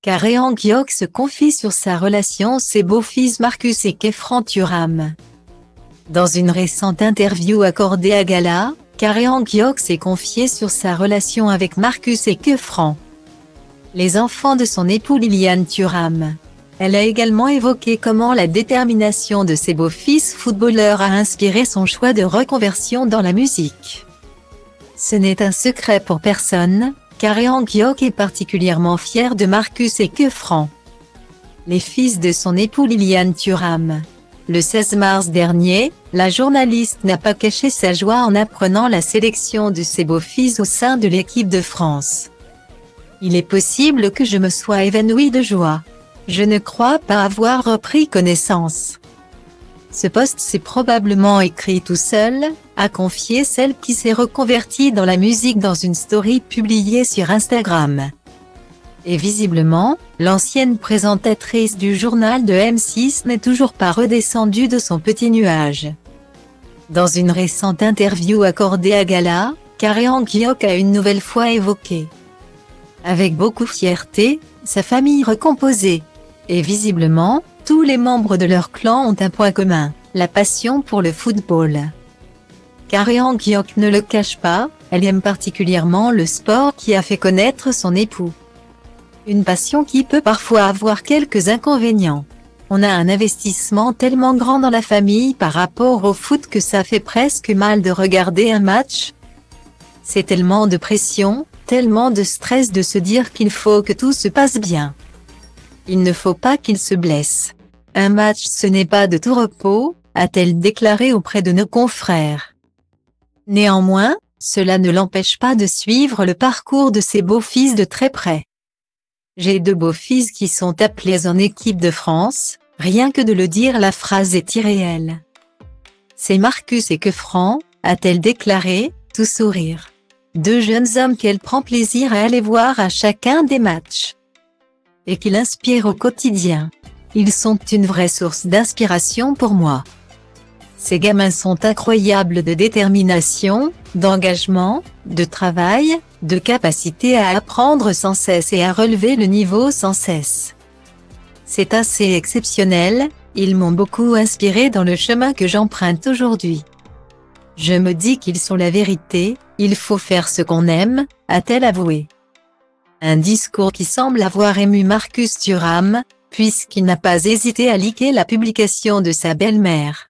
Carré Antioch se confie sur sa relation ses beaux-fils Marcus et Khéphren Thuram. Dans une récente interview accordée à Gala, Carré Antioch s'est confié sur sa relation avec Marcus et Khéphren, les enfants de son époux Liliane Thuram. Elle a également évoqué comment la détermination de ses beaux-fils footballeurs a inspiré son choix de reconversion dans la musique. Ce n'est un secret pour personne, Carré Antioch est particulièrement fier de Marcus et Khéphren, les fils de son époux Liliane Thuram. Le 16 mars dernier, la journaliste n'a pas caché sa joie en apprenant la sélection de ses beaux-fils au sein de l'équipe de France. Il est possible que je me sois évanouie de joie. Je ne crois pas avoir repris connaissance. Ce post s'est probablement écrit tout seul, a confié celle qui s'est reconvertie dans la musique dans une story publiée sur Instagram. Et visiblement, l'ancienne présentatrice du journal de M6 n'est toujours pas redescendue de son petit nuage. Dans une récente interview accordée à Gala, Carré Antioch a une nouvelle fois évoqué, avec beaucoup de fierté, sa famille recomposée. Et visiblement, tous les membres de leur clan ont un point commun, la passion pour le football. Carré Antioch ne le cache pas, elle aime particulièrement le sport qui a fait connaître son époux. Une passion qui peut parfois avoir quelques inconvénients. On a un investissement tellement grand dans la famille par rapport au foot que ça fait presque mal de regarder un match. C'est tellement de pression, tellement de stress de se dire qu'il faut que tout se passe bien. Il ne faut pas qu'il se blesse. Un match ce n'est pas de tout repos, a-t-elle déclaré auprès de nos confrères. Néanmoins, cela ne l'empêche pas de suivre le parcours de ses beaux-fils de très près. J'ai 2 beaux-fils qui sont appelés en équipe de France, rien que de le dire la phrase est irréelle. C'est Marcus et Khéphren, a-t-elle déclaré, tout sourire. 2 jeunes hommes qu'elle prend plaisir à aller voir à chacun des matchs. Et qui l'inspirent au quotidien. Ils sont une vraie source d'inspiration pour moi. Ces gamins sont incroyables de détermination, d'engagement, de travail, de capacité à apprendre sans cesse et à relever le niveau sans cesse. C'est assez exceptionnel, ils m'ont beaucoup inspiré dans le chemin que j'emprunte aujourd'hui. Je me dis qu'ils sont la vérité, il faut faire ce qu'on aime, a-t-elle avoué. Un discours qui semble avoir ému Marcus Thuram, puisqu'il n'a pas hésité à liker la publication de sa belle-mère.